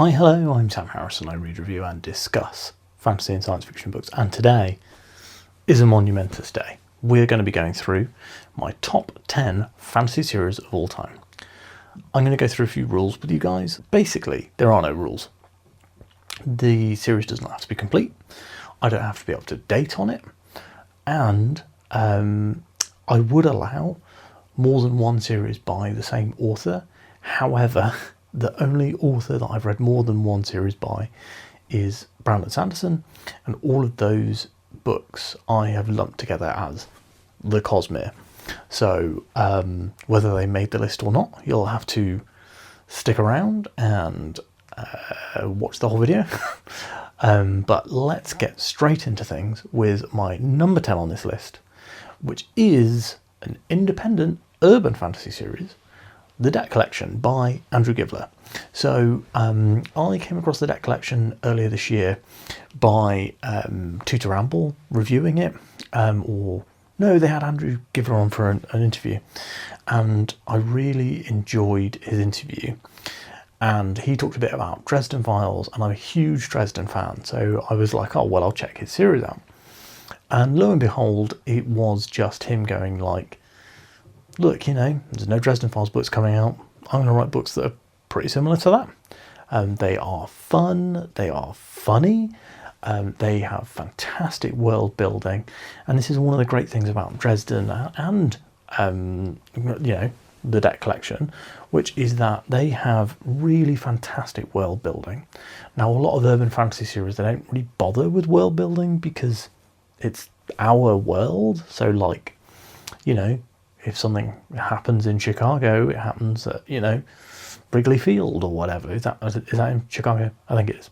Hi, hello, I'm Sam Harrison. I read, review and discuss fantasy and science fiction books, and today is a monumentous day. We're going to be going through my top 10 fantasy series of all time. I'm going to go through a few rules with you guys. Basically, there are no rules. The series does not have to be complete. I don't have to be up to date on it. And I would allow more than one series by the same author. However, the only author that I've read more than one series by is Brandon Sanderson, and all of those books I have lumped together as the Cosmere. So whether they made the list or not, you'll have to stick around and watch the whole video. But let's get straight into things with my number 10 on this list, which is an independent urban fantasy series, The Deck Collection by Andrew Gibler. So I came across The Deck Collection earlier this year by Tutor Ramble reviewing it, or no, they had Andrew Gibler on for an interview, and I really enjoyed his interview. And he talked a bit about Dresden Files, and I'm a huge Dresden fan, so I was like, oh well, I'll check his series out. And lo and behold, it was just him going like, look, you know, there's no Dresden Files books coming out. I'm going to write books that are pretty similar to that. They are fun, they are funny, they have fantastic world building, and this is one of the great things about Dresden and you know, The Deck Collection, which is that they have really fantastic world building. Now, a lot of urban fantasy series, they don't really bother with world building because it's our world. So, like, you know, if something happens in Chicago, it happens at, you know, Wrigley Field or whatever. Is that in Chicago? I think it is.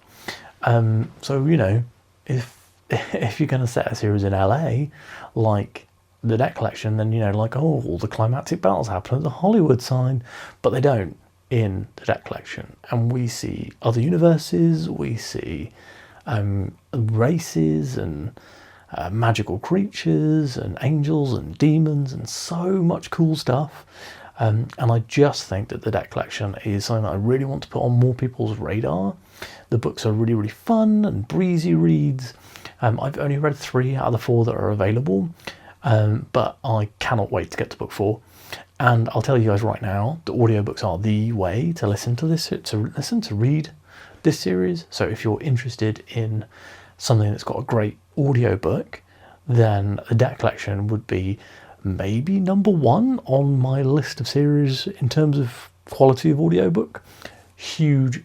So, you know, if you're going to set a series in LA, like The Deck Collection, then, you know, like, oh, all the climactic battles happen at the Hollywood sign, but they don't in The Deck Collection. And we see other universes, we see races and magical creatures and angels and demons and so much cool stuff. And I just think that The Deck Collection is something that I really want to put on more people's radar. The books are really, really fun and breezy reads. I've only read 3 out of the 4 that are available, but I cannot wait to get to book 4. And I'll tell you guys right now, the audiobooks are the way to listen to this, to read this series. So if you're interested in something that's got a great audiobook, then The Deck Collection would be maybe number 1 on my list of series in terms of quality of audiobook. Huge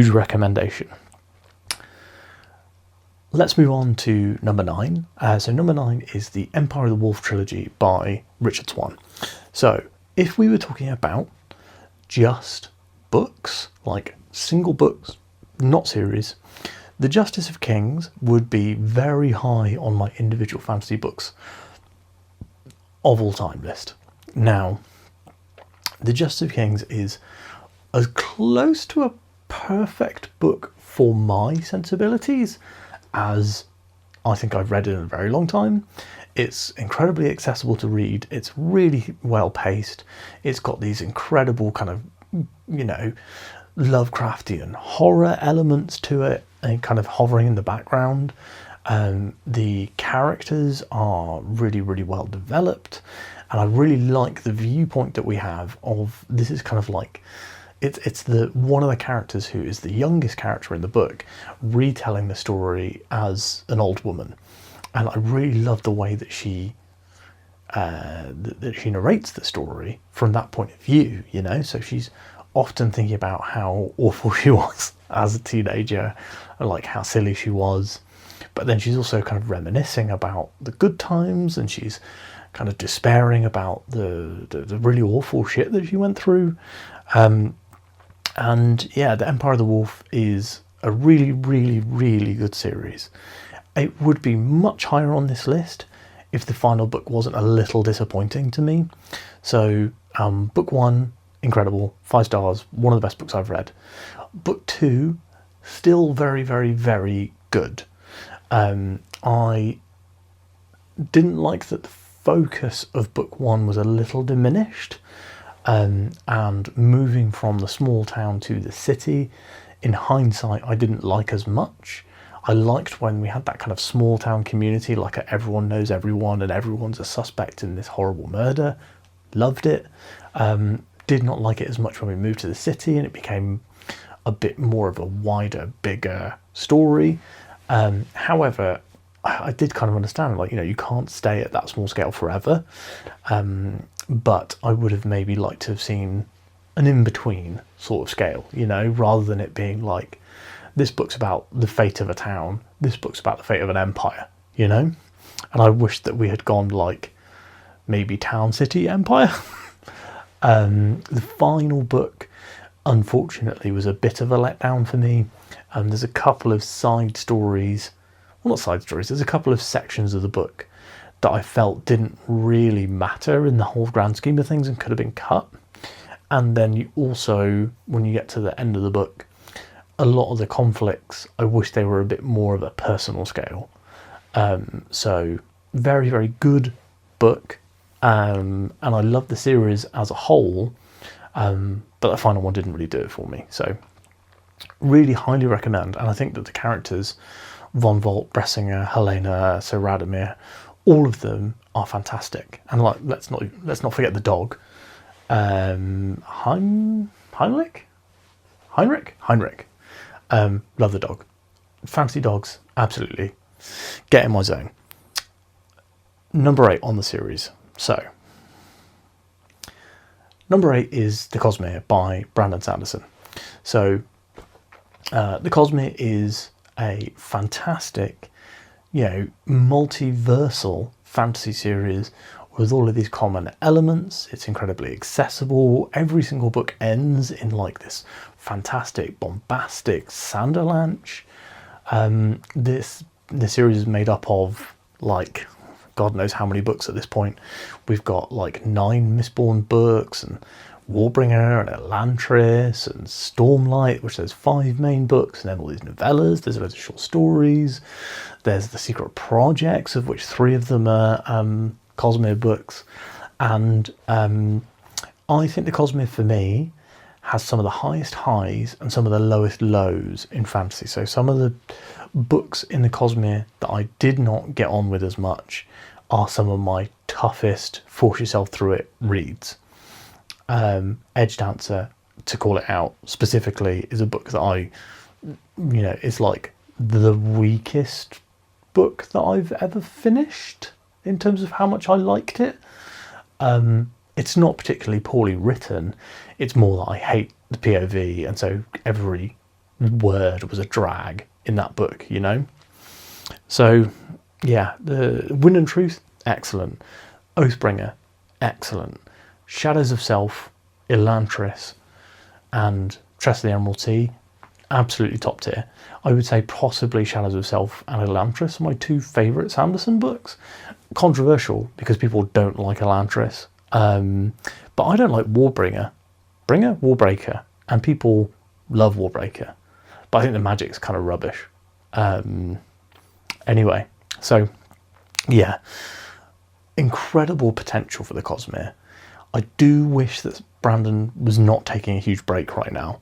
recommendation. Let's move on to number 9. So number 9 is the Empire of the Wolf trilogy by Richard Swan. So if we were talking about just books, like single books, not series, The Justice of Kings would be very high on my individual fantasy books of all time list. Now, The Justice of Kings is as close to a perfect book for my sensibilities as I think I've read in a very long time. It's incredibly accessible to read. It's really well paced. It's got these incredible kind of, you know, Lovecraftian horror elements to it, and kind of hovering in the background. The characters are really, really well developed, and I really like the viewpoint that we have of this. Is kind of like it's the one of the characters who is the youngest character in the book retelling the story as an old woman, and I really love the way that she narrates the story from that point of view. You know, so she's often thinking about how awful she was as a teenager, and like how silly she was, but then she's also kind of reminiscing about the good times, and she's kind of despairing about the really awful shit that she went through. And yeah, The Empire of the Wolf is a really, really, really good series. It would be much higher on this list if the final book wasn't a little disappointing to me. So book 1, incredible, 5 stars, one of the best books I've read. Book 2, still very, very, very good. I didn't like that the focus of book 1 was a little diminished, and moving from the small town to the city in hindsight I didn't like as much. I liked when we had that kind of small town community, like everyone knows everyone and everyone's a suspect in this horrible murder. Loved it. Did not like it as much when we moved to the city and it became a bit more of a wider, bigger story. However, I did kind of understand, like, you can't stay at that small scale forever. But I would have maybe liked to have seen an in-between sort of scale, rather than it being like, this book's about the fate of a town, this book's about the fate of an empire, And I wish that we had gone like maybe town, city, empire. The final book, unfortunately, was a bit of a letdown for me. There's a couple of side stories, well, not side stories, there's a couple of sections of the book that I felt didn't really matter in the whole grand scheme of things and could have been cut. And then you also, when you get to the end of the book, a lot of the conflicts, I wish they were a bit more of a personal scale. So very, very good book. And I love the series as a whole, but the final one didn't really do it for me. So really highly recommend. And I think that the characters, Von Volt, Bressinger, Helena, Sir Radomir, all of them are fantastic. And like, let's not forget the dog, Heinrich. Love the dog. Fancy dogs, absolutely. Get in my zone. Number 8 on the series. So, number 8 is The Cosmere by Brandon Sanderson. So, The Cosmere is a fantastic, multiversal fantasy series with all of these common elements. It's incredibly accessible. Every single book ends in like this fantastic, bombastic Sanderlanche. This series is made up of like God knows how many books at this point. We've got like 9 Mistborn books and Warbringer and Elantris and Stormlight, which there's 5 main books, and then all these novellas. There's loads of short stories. There's the Secret Projects, of which 3 of them are Cosmere books. And I think the Cosmere for me has some of the highest highs and some of the lowest lows in fantasy. So some of the books in the Cosmere that I did not get on with as much are some of my toughest force yourself through it reads. Edge Dancer, to call it out specifically, is a book that it's like the weakest book that I've ever finished in terms of how much I liked it. It's not particularly poorly written. It's more that I hate the POV, and so every word was a drag in that book, So, yeah, the Wind and Truth, excellent. Oathbringer, excellent. Shadows of Self, Elantris, and Tress of the Emerald Sea, absolutely top tier. I would say possibly Shadows of Self and Elantris are my 2 favourite Sanderson books. Controversial, because people don't like Elantris. But I don't like Warbreaker, and people love Warbreaker. But I think the magic's kind of rubbish. Anyway, so yeah, incredible potential for the Cosmere. I do wish that Brandon was not taking a huge break right now.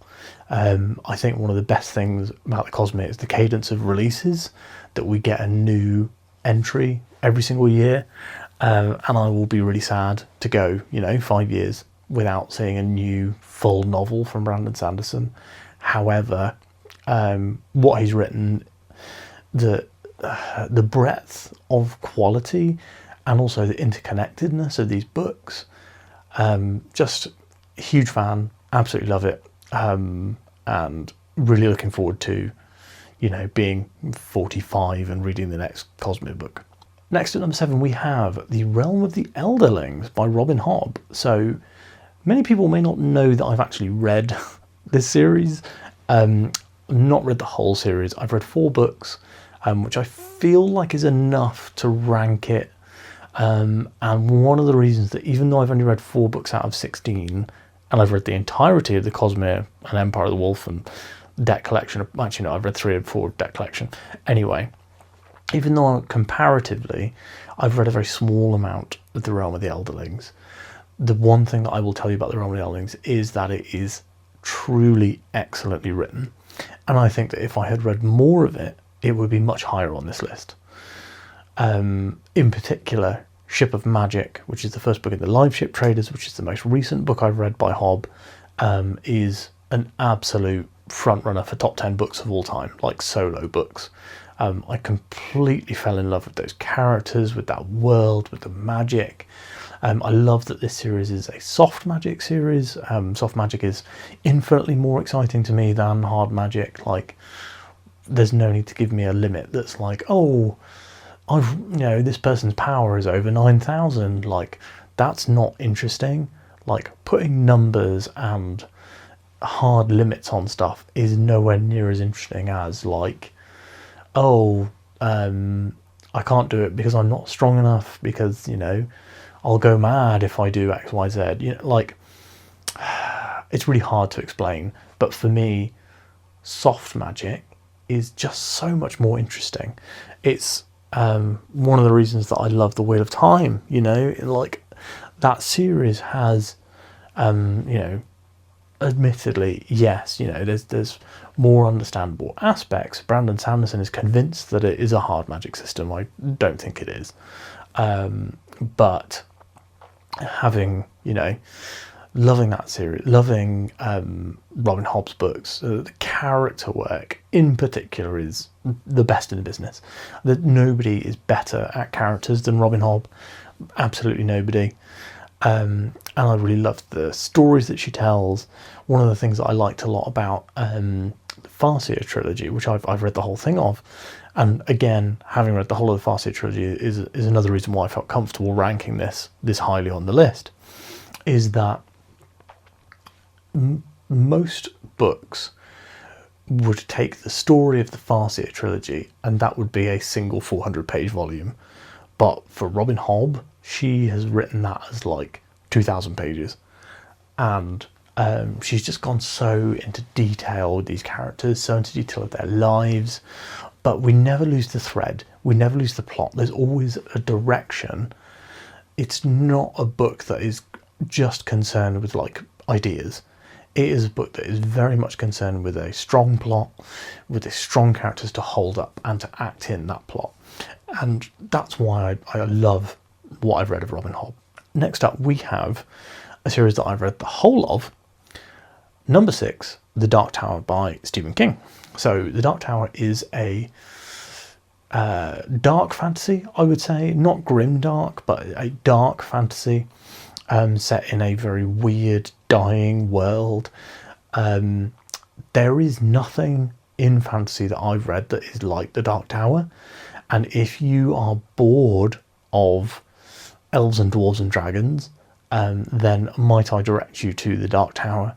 I think one of the best things about the Cosmere is the cadence of releases, that we get a new entry every single year. And I will be really sad to go, 5 years without seeing a new full novel from Brandon Sanderson. However, what he's written, the breadth of quality and also the interconnectedness of these books, just huge fan, absolutely love it, and really looking forward to, being 45 and reading the next Cosmere book. Next at number 7, we have The Realm of the Elderlings by Robin Hobb. So many people may not know that I've actually read this series. Not read the whole series. I've read 4 books, which I feel like is enough to rank it. And one of the reasons that even though I've only read 4 books out of 16, and I've read the entirety of the Cosmere and Empire of the Wolf and Deck Collection, actually no, I've read 3 or 4 of Deck Collection. Anyway, even though comparatively I've read a very small amount of The Realm of the Elderlings, the one thing that I will tell you about The Realm of the Elderlings is that it is truly excellently written. And I think that if I had read more of it, it would be much higher on this list. In particular, Ship of Magic, which is the first book in the Live Ship Traders, which is the most recent book I've read by Hobb, is an absolute front runner for top 10 books of all time, like solo books. I completely fell in love with those characters, with that world, with the magic. I love that this series is a soft magic series. Soft magic is infinitely more exciting to me than hard magic. Like, there's no need to give me a limit that's like, oh, this person's power is over 9,000. Like, that's not interesting. Like, putting numbers and hard limits on stuff is nowhere near as interesting as, like, oh, I can't do it because I'm not strong enough, because, I'll go mad if I do X, Y, Z. Like, it's really hard to explain. But for me, soft magic is just so much more interesting. It's one of the reasons that I love The Wheel of Time. Like, that series has, admittedly, yes, there's more understandable aspects. Brandon Sanderson is convinced that it is a hard magic system. I don't think it is. But having, loving that series, loving Robin Hobb's books, the character work in particular is the best in the business. That nobody is better at characters than Robin Hobb. Absolutely nobody. And I really loved the stories that she tells. One of the things that I liked a lot about the Farseer trilogy, which I've read the whole thing of, and again, having read the whole of the Farseer trilogy is another reason why I felt comfortable ranking this highly on the list, is that most books would take the story of the Farseer trilogy and that would be a single 400-page volume. But for Robin Hobb, she has written that as like 2,000 pages. And she's just gone so into detail with these characters, so into detail of their lives. But we never lose the thread. We never lose the plot. There's always a direction. It's not a book that is just concerned with like ideas. It is a book that is very much concerned with a strong plot, with the strong characters to hold up and to act in that plot. And that's why I love what I've read of Robin Hobb. Next up, we have a series that I've read the whole of, number 6, The Dark Tower by Stephen King. So The Dark Tower is a dark fantasy, I would say, not grim dark, but a dark fantasy set in a very weird, dying world. There is nothing in fantasy that I've read that is like The Dark Tower. And if you are bored of elves and dwarves and dragons, then might I direct you to The Dark Tower,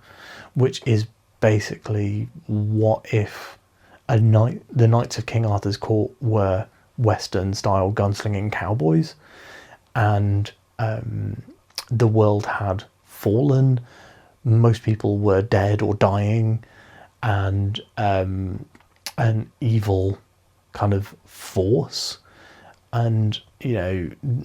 which is basically what if the Knights of King Arthur's court were Western-style gunslinging cowboys, and the world had fallen, most people were dead or dying, and an evil kind of force and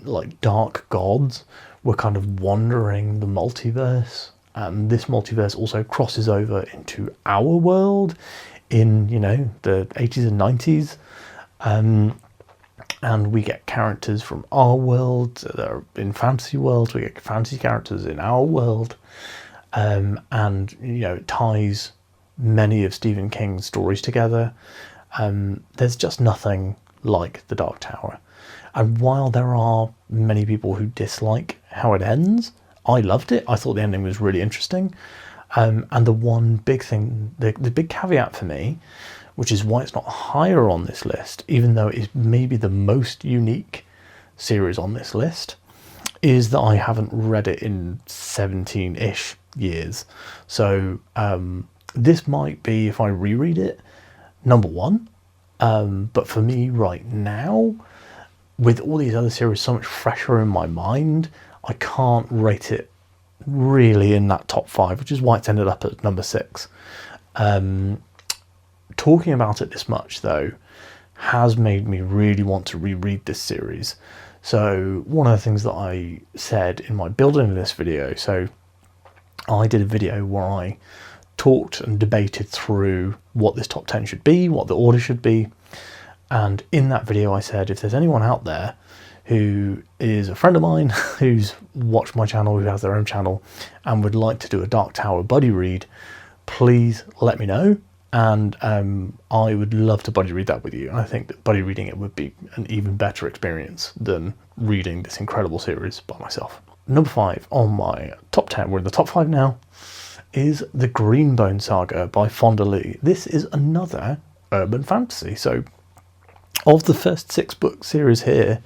like dark gods were kind of wandering the multiverse, and this multiverse also crosses over into our world in the 80s and 90s, and we get characters from our world that are in fantasy worlds, we get fantasy characters in our world, and it ties many of Stephen King's stories together. There's just nothing like The Dark Tower. And while there are many people who dislike how it ends, I loved it. I thought the ending was really interesting. And the one big thing, the big caveat for me, which is why it's not higher on this list, even though it's maybe the most unique series on this list, is that I haven't read it in 17-ish years. So this might be, if I reread it, number 1. But for me right now, with all these other series so much fresher in my mind, I can't rate it really in that top 5, which is why it's ended up at number 6. Talking about it this much, though, has made me really want to reread this series. So one of the things that I said in my building of this video, so I did a video where I talked and debated through what this top 10 should be, what the order should be. And in that video I said, if there's anyone out there who is a friend of mine, who's watched my channel, who has their own channel, and would like to do a Dark Tower buddy read, please let me know. And I would love to buddy read that with you. And I think that buddy reading it would be an even better experience than reading this incredible series by myself. Number 5 on my top 10, we're in the top 5 now, is the Greenbone Saga by Fonda Lee. This is another urban fantasy. So of the first 6 book series here,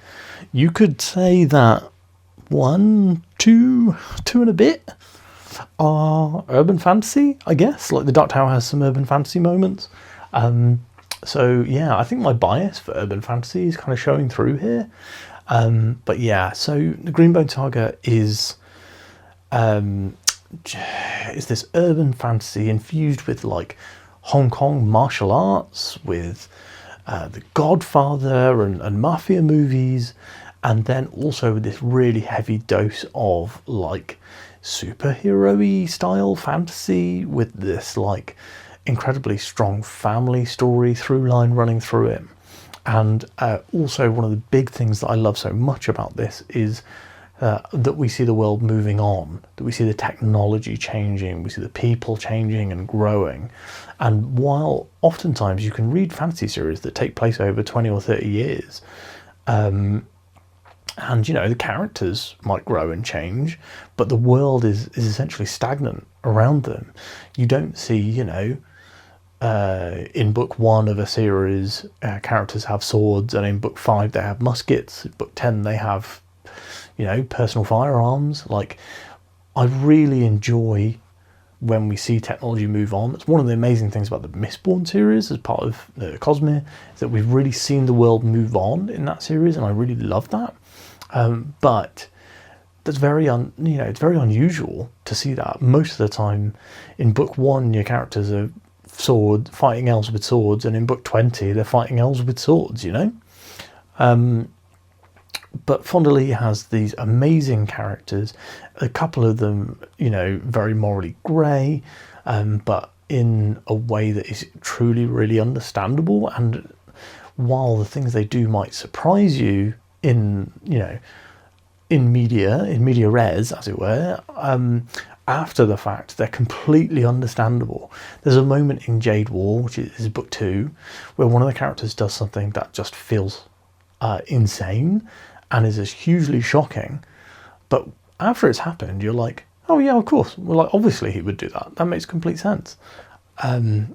you could say that 1, 2 and a bit are urban fantasy, I guess. Like the Dark Tower has some urban fantasy moments. So yeah, I think my bias for urban fantasy is kind of showing through here. But yeah, so the Greenbone Saga is this urban fantasy infused with like Hong Kong martial arts, with The Godfather and mafia movies, and then also with this really heavy dose of like superhero-y style fantasy with this like incredibly strong family story through line running through it. And also one of the big things that I love so much about this is that we see the world moving on, that we see the technology changing, we see the people changing and growing. And while oftentimes you can read fantasy series that take place over 20 or 30 years, and, you know, the characters might grow and change, but the world is essentially stagnant around them. You don't see, you know, in book 1 of a series, characters have swords, and in book 5 they have muskets. In book 10 they have, you know, personal firearms. Like, I really enjoy when we see technology move on. It's one of the amazing things about the Mistborn series as part of Cosmere, is that we've really seen the world move on in that series, and I really love that. But that's very it's very unusual to see that. Most of the time in book 1 your characters are fighting elves with swords, and in book 20 they're fighting elves with swords, you know. But Fonda Lee has these amazing characters, a couple of them, you know, very morally grey, but in a way that is truly really understandable. And while the things they do might surprise you in, you know, in media res, as it were, after the fact, they're completely understandable. There's a moment in Jade War, which is book 2, where one of the characters does something that just feels insane and is hugely shocking. But after it's happened, you're like, oh yeah, of course. Well, like, obviously he would do that. That makes complete sense. And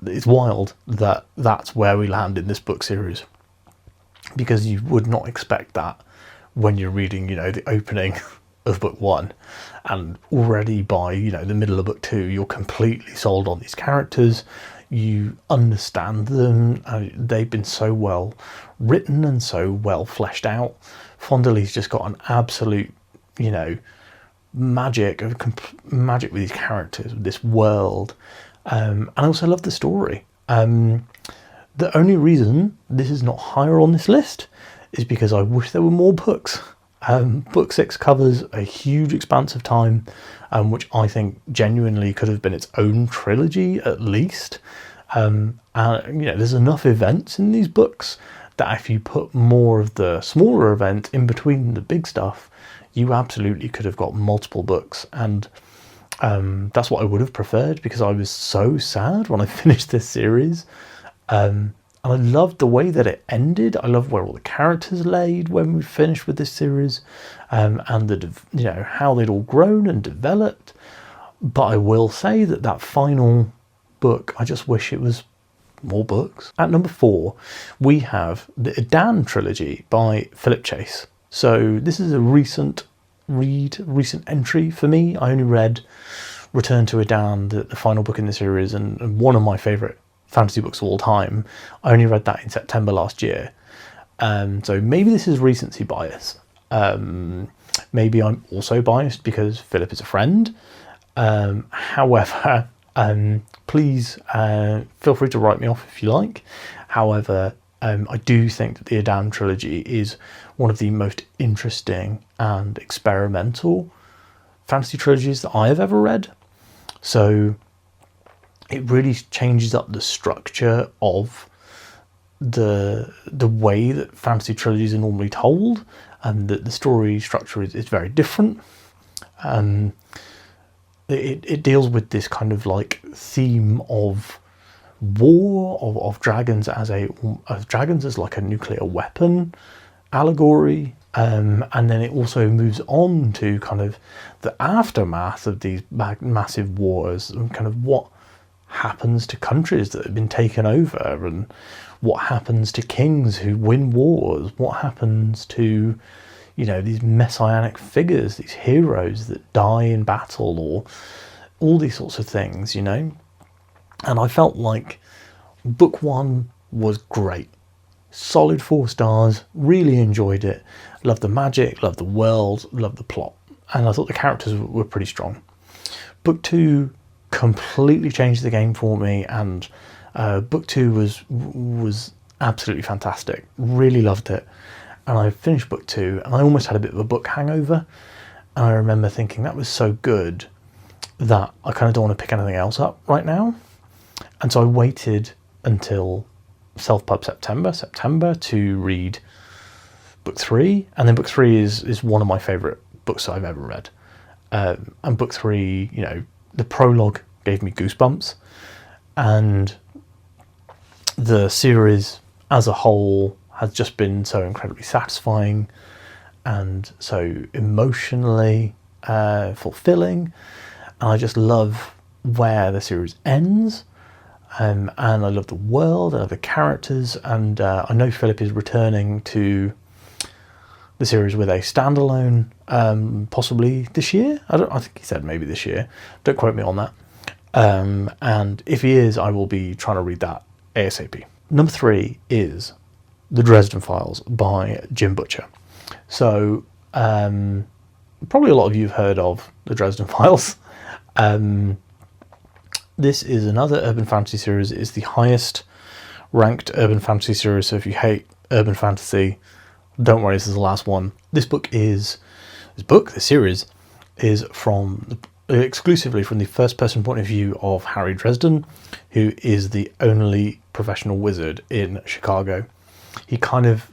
it's wild that that's where we land in this book series, because you would not expect that when you're reading, you know, the opening of book 1, and already by, you know, the middle of book 2 you're completely sold on these characters. You understand them. They've been so well written and so well fleshed out. Fonda Lee's just got an absolute, you know, magic with these characters, with this world. And I also love the story. The only reason this is not higher on this list is because I wish there were more books. Book 6 covers a huge expanse of time, which I think genuinely could have been its own trilogy at least. And you know, there's enough events in these books that if you put more of the smaller events in between the big stuff, you absolutely could have got multiple books. And that's what I would have preferred, because I was so sad when I finished this series. And I loved the way that it ended. I love where all the characters laid when we finished with this series, and you know, how they'd all grown and developed. But I will say that final book, I just wish it was more books. At number 4, we have the Edan trilogy by Philip Chase. So this is a recent entry for me. I only read Return to Edan, the final book in the series, and one of my favourite fantasy books of all time. I only read that in September last year. So maybe this is recency bias. Maybe I'm also biased because Philip is a friend. However, please feel free to write me off if you like. However, I do think that the Edan trilogy is one of the most interesting and experimental fantasy trilogies that I have ever read. So it really changes up the structure of the way that fantasy trilogies are normally told, and that the story structure is very different. It deals with this kind of like theme of war, of dragons as like a nuclear weapon allegory, and then it also moves on to kind of the aftermath of these massive wars, and kind of what happens to countries that have been taken over, and what happens to kings who win wars, what happens to, you know, these messianic figures, these heroes that die in battle, or all these sorts of things, you know. And I felt like book 1 was great. Solid 4 stars, really enjoyed it. Loved the magic, loved the world, loved the plot. And I thought the characters were pretty strong. Book 2 completely changed the game for me, and book 2 was absolutely fantastic. Really loved it. And I finished book 2 and I almost had a bit of a book hangover. And I remember thinking that was so good that I kind of don't want to pick anything else up right now. And so I waited until Self-Pub September to read book 3. And then book 3 is one of my favourite books I've ever read. And book 3, you know, the prologue gave me goosebumps. And the series as a whole has just been so incredibly satisfying and so emotionally fulfilling. And I just love where the series ends. And I love the world, I love the characters, and I know Philip is returning to the series with a standalone, possibly this year. I think he said maybe this year. Don't quote me on that. And if he is, I will be trying to read that ASAP. Number 3 is The Dresden Files by Jim Butcher. So probably a lot of you have heard of The Dresden Files. This is another urban fantasy series. It's the highest ranked urban fantasy series, so if you hate urban fantasy, don't worry, this is the last one. This series is exclusively from the first person point of view of Harry Dresden, who is the only professional wizard in Chicago. He kind of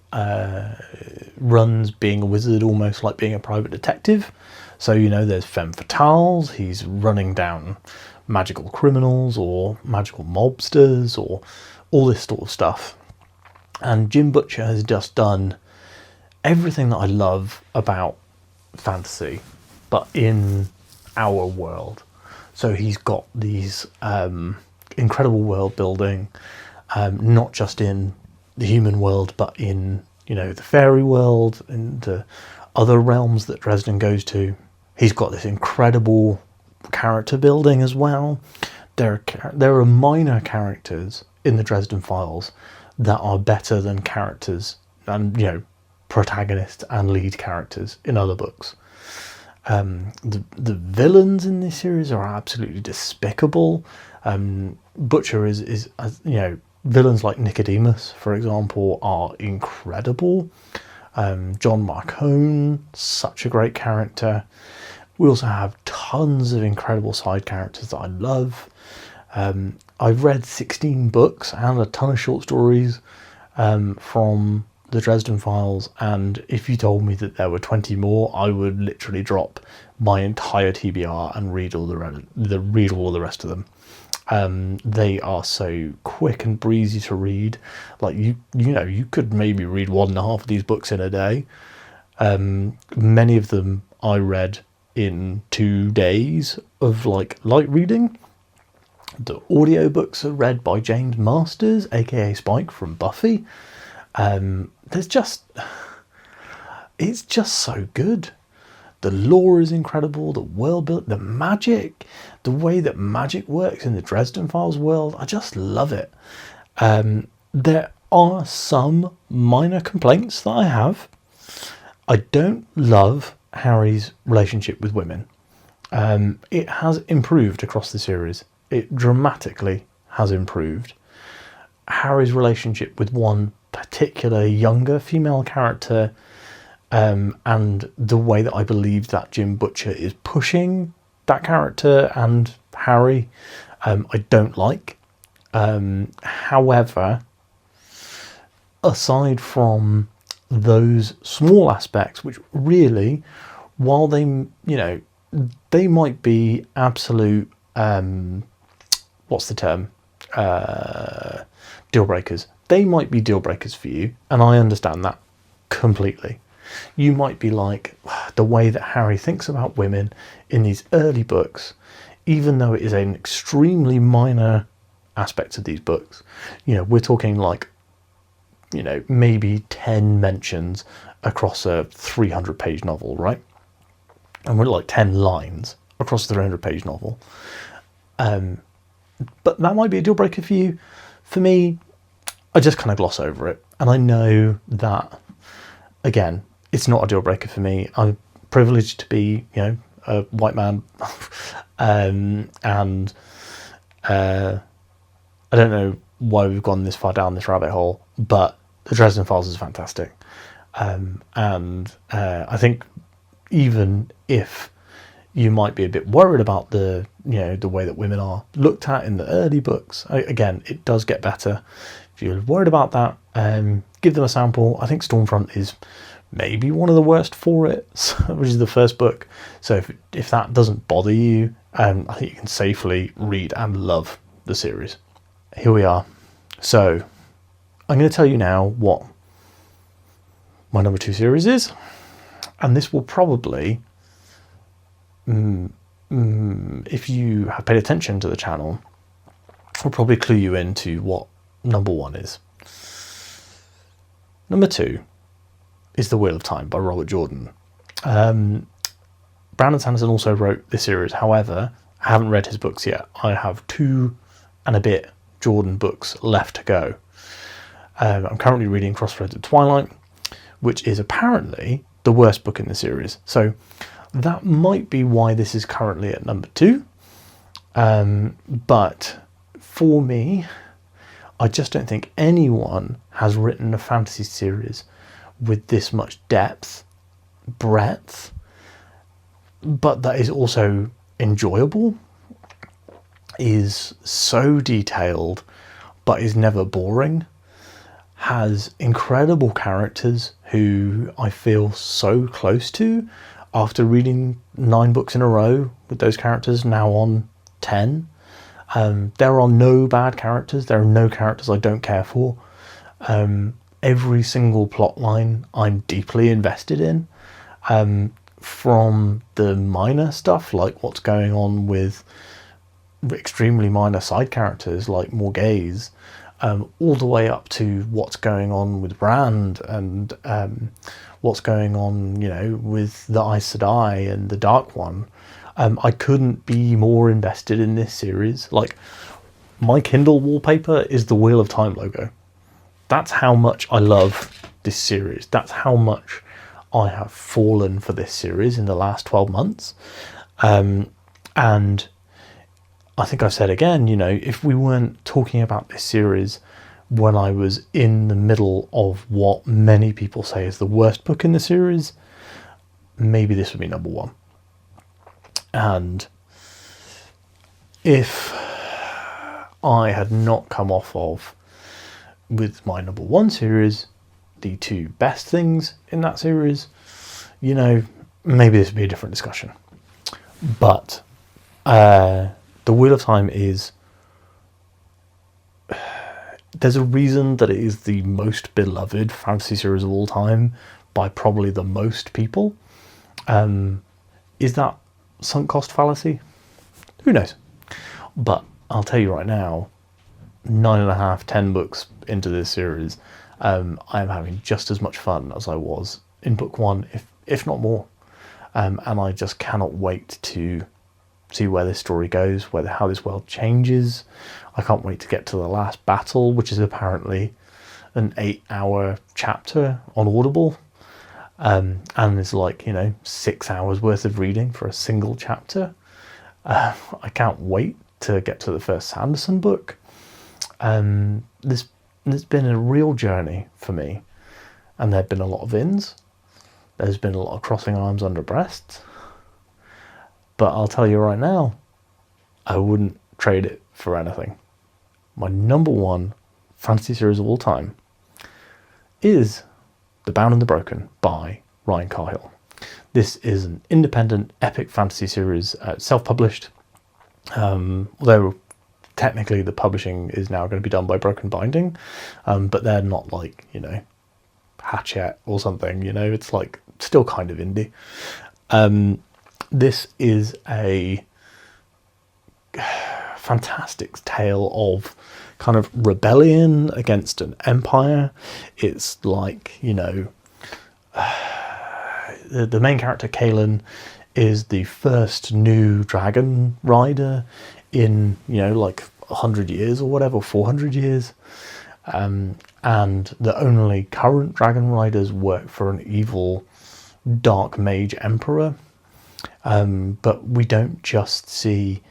runs being a wizard almost like being a private detective. So, you know, there's femme fatales, he's running down magical criminals or magical mobsters or all this sort of stuff. And Jim Butcher has just done everything that I love about fantasy, but in our world. So he's got these incredible world building, not just in the human world, but in, you know, the fairy world and the other realms that Dresden goes to. He's got this incredible character building as well. There are minor characters in the Dresden Files that are better than characters and, you know, protagonists and lead characters in other books. The villains in this series are absolutely despicable. Butcher is you know, villains like Nicodemus, for example, are incredible. John Marcone, such a great character. We also have tons of incredible side characters that I love. I've read 16 books and a ton of short stories from the Dresden Files, and if you told me that there were 20 more, I would literally drop my entire TBR and read all the rest of them. They are so quick and breezy to read. Like you know, you could maybe read 1.5 of these books in a day. Many of them I read in 2 days of like light reading. The audiobooks are read by James Masters, aka Spike from Buffy. It's just so good. The lore is incredible, the world built, the magic, the way that magic works in the Dresden Files world, I just love it. There are some minor complaints that I have. I don't love Harry's relationship with women. It has improved across the series. It dramatically has improved. Harry's relationship with one particular younger female character, and the way that I believe that Jim Butcher is pushing that character and Harry I don't like. However, aside from those small aspects, which really, while they, they might be absolute, what's the term? Deal breakers. They might be deal breakers for you, and I understand that completely. You might be like, the way that Harry thinks about women in these early books, even though it is an extremely minor aspect of these books, we're talking like, maybe 10 mentions across a 300-page novel, right? And we're like 10 lines across a 300-page novel. But that might be a deal breaker for you. For me, I just kind of gloss over it. And I know that, again, it's not a deal breaker for me. I'm privileged to be, a white man. And I don't know why we've gone this far down this rabbit hole, but the Dresden Files is fantastic. And I think even if you might be a bit worried about the way that women are looked at in the early books, again, it does get better. If you're worried about that, give them a sample. I think Stormfront is maybe one of the worst for it, which is the first book. So if that doesn't bother you, I think you can safely read and love the series. Here we are. So I'm going to tell you now what my number 2 series is, and this will probably, if you have paid attention to the channel, will probably clue you into what number 1 is. Number 2 is The Wheel of Time by Robert Jordan. Brandon Sanderson also wrote this series. However, I haven't read his books yet. I have 2 and a bit Jordan books left to go. I'm currently reading Crossroads of Twilight, which is apparently the worst book in the series. So that might be why this is currently at number 2. But for me, I just don't think anyone has written a fantasy series with this much depth, breadth, but that is also enjoyable, is so detailed, but is never boring, has incredible characters who I feel so close to after reading 9 books in a row with those characters, now on 10. There are no bad characters. There are no characters I don't care for. Every single plot line I'm deeply invested in, from the minor stuff, like what's going on with extremely minor side characters like Morghese, all the way up to what's going on with Rand and what's going on, with the Aes Sedai and the Dark One. I couldn't be more invested in this series. Like, my Kindle wallpaper is the Wheel of Time logo. That's how much I love this series. That's how much I have fallen for this series in the last 12 months. And I think I've said again, if we weren't talking about this series when I was in the middle of what many people say is the worst book in the series, maybe this would be number 1. And if I had not come off of, with my number 1 series, the 2 best things in that series, maybe this would be a different discussion. But The Wheel of Time is... There's a reason that it is the most beloved fantasy series of all time by probably the most people. Is that sunk cost fallacy? Who knows? But I'll tell you right now, 9.5, 10 books into this series, I am having just as much fun as I was in book 1, if not more. And I just cannot wait to see where this story goes, how this world changes. I can't wait to get to the last battle, which is apparently an 8-hour chapter on Audible. And it's 6 hours worth of reading for a single chapter. I can't wait to get to the first Sanderson book. There's been a real journey for me, and there have been a lot of ins. There's been a lot of crossing arms under breasts. But I'll tell you right now, I wouldn't trade it for anything. My number one fantasy series of all time is The Bound and the Broken by Ryan Cahill. This is an independent epic fantasy series, self-published, although technically the publishing is now going to be done by Broken Binding, but they're not like, you know, Hachette or something, you know, it's like still kind of indie. This is a fantastic tale of kind of rebellion against an empire. It's like, you know, the main character, Kaelin, is the first new dragon rider in, you know, like 100 years or whatever, 400 years. And the only current dragon riders work for an evil dark mage emperor. But we don't just see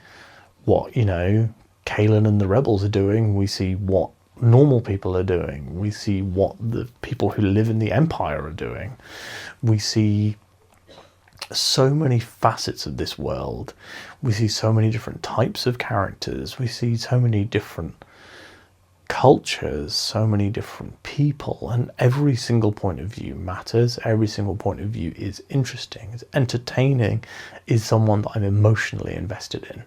what, you know, Kaelin and the rebels are doing. We see what normal people are doing. We see what the people who live in the empire are doing. We see so many facets of this world. We see so many different types of characters. We see so many different cultures, so many different people, and every single point of view matters. Every single point of view is interesting, is entertaining, is someone that I'm emotionally invested in.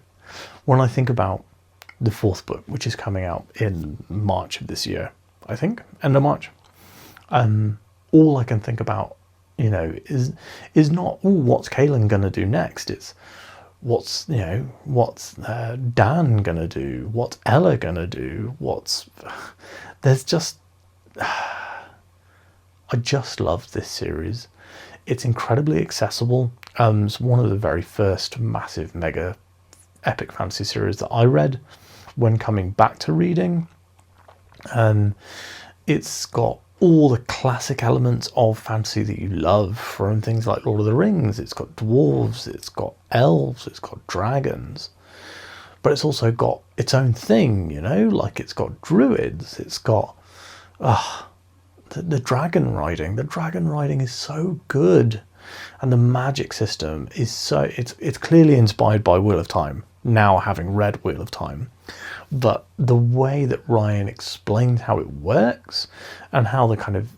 When I think about the fourth book, which is coming out in March of this year, I think, end of March, all I can think about, you know, is not, oh, what's Kaelin gonna do next? It's what's Dan gonna do? What's Ella gonna do? There's just, I just love this series. It's incredibly accessible. It's one of the very first massive mega epic fantasy series that I read when coming back to reading. It's got all the classic elements of fantasy that you love, from things like Lord of the Rings. It's got dwarves, it's got elves, it's got dragons, but it's also got its own thing, you know, like it's got druids, it's got the dragon riding. The dragon riding is so good, and the magic system is so, it's clearly inspired by Wheel of Time, now having read Wheel of Time. But the way that Ryan explains how it works, and how the kind of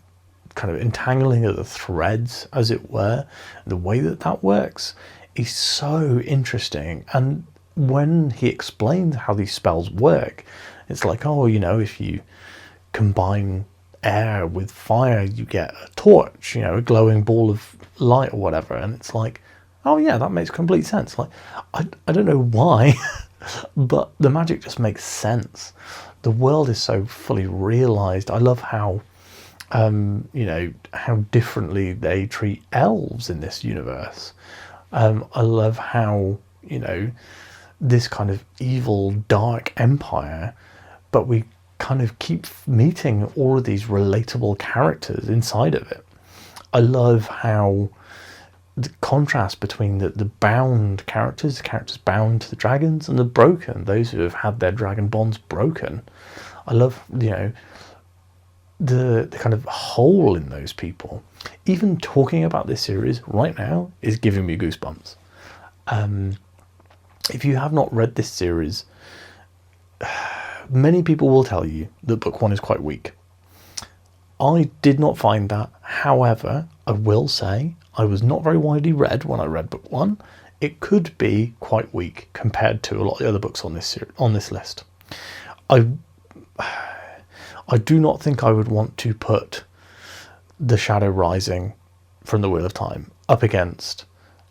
entangling of the threads, as it were, the way that works is so interesting. And when he explains how these spells work, it's like, oh, you know, if you combine air with fire, you get a torch, you know, a glowing ball of light or whatever. And it's like, oh yeah, that makes complete sense. Like, I don't know why, but the magic just makes sense. The world is so fully realized. I love how, you know, how differently they treat elves in this universe. I love how, you know, this kind of evil, dark empire, but we kind of keep meeting all of these relatable characters inside of it. I love how the contrast between the bound characters, the characters bound to the dragons, and the broken, those who have had their dragon bonds broken. I love, you know, the kind of hole in those people. Even talking about this series right now is giving me goosebumps. If you have not read this series, many people will tell you that book one is quite weak. I did not find that. However, I will say I was not very widely read when I read book one. It could be quite weak compared to a lot of the other books on this list. I do not think I would want to put The Shadow Rising from the Wheel of Time up against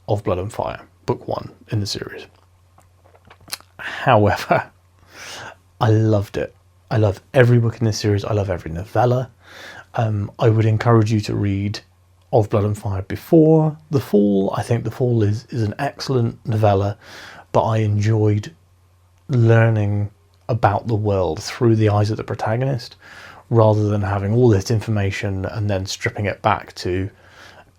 Of Blood and Fire, book one in the series. However, I loved it. I love every book in this series. I love every novella. I would encourage you to read Of Blood and Fire before The Fall. I think The Fall is an excellent novella, but I enjoyed learning about the world through the eyes of the protagonist, rather than having all this information and then stripping it back to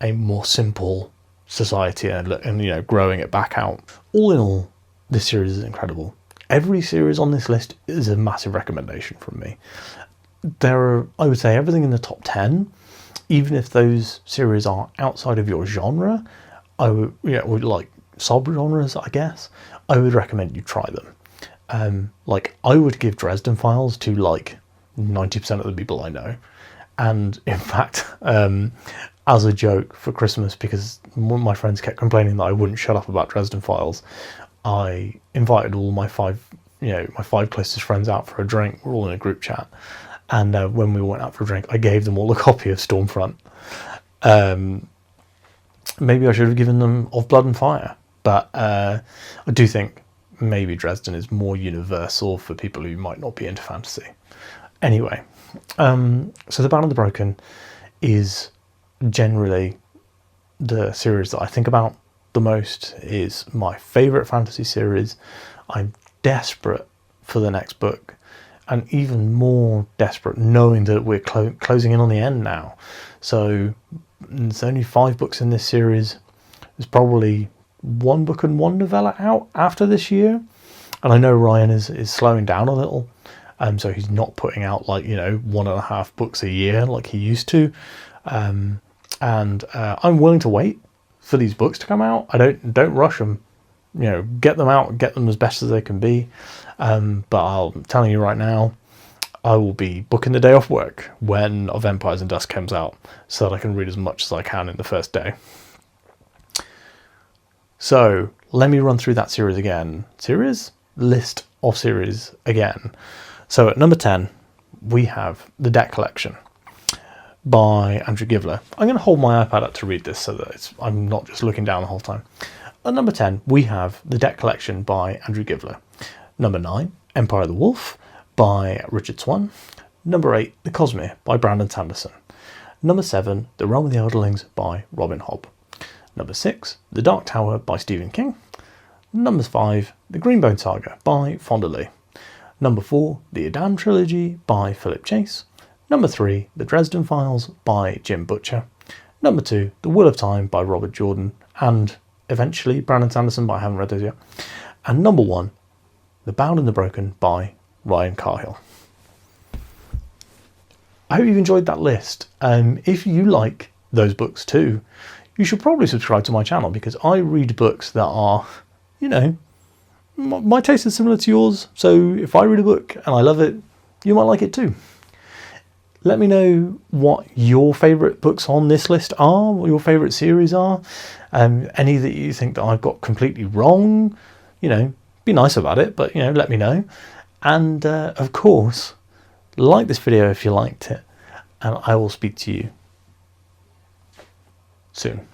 a more simple society and you know, growing it back out. All in all, this series is incredible. Every series on this list is a massive recommendation from me. There are, I would say, everything in the top 10, even if those series are outside of your genre, I would, you know, like sub-genres, I guess, I would recommend you try them. Like, I would give Dresden Files to like 90% of the people I know. And in fact, as a joke for Christmas, because my friends kept complaining that I wouldn't shut up about Dresden Files, I invited all my five closest friends out for a drink. We're all in a group chat. And when we went out for a drink, I gave them all a copy of Stormfront. Maybe I should have given them Of Blood and Fire. But I do think maybe Dresden is more universal for people who might not be into fantasy. Anyway, so The Bound and the Broken is generally the series that I think about the most. Is my favourite fantasy series. I'm desperate for the next book, and even more desperate knowing that we're closing in on the end now. So there's only 5 books in this series. There's probably 1 book and 1 novella out after this year, and I know Ryan is slowing down a little, so he's not putting out like 1.5 books a year like he used to, and I'm willing to wait for these books to come out. I don't rush them, get them out, get them as best as they can be, but I'm telling you right now, I will be booking the day off work when Of Empires and Dust comes out, so that I can read as much as I can in the first day. So let me run through that series again. List of series again. So at number 10, we have The Deck Collection by Andrew Givler. I'm going to hold my iPad up to read this so that I'm not just looking down the whole time. At number 10, we have The Deck Collection by Andrew Givler. Number 9, Empire of the Wolf by Richard Swan. Number 8, The Cosmere by Brandon Sanderson. Number 7, The Realm of the Elderlings by Robin Hobb. Number 6, The Dark Tower by Stephen King. Number 5, The Greenbone Saga by Fonda Lee. Number 4, The Adan Trilogy by Philip Chase. Number 3, The Dresden Files by Jim Butcher. Number 2, The Wheel of Time by Robert Jordan, and eventually Brandon Sanderson, but I haven't read those yet. And number 1, The Bound and the Broken by Ryan Cahill. I hope you've enjoyed that list. If you like those books too, you should probably subscribe to my channel, because I read books that are, my taste is similar to yours. So if I read a book and I love it, you might like it too. Let me know what your favourite books on this list are, what your favourite series are. Any that you think that I've got completely wrong, be nice about it, but, let me know. And of course, like this video if you liked it, and I will speak to you soon.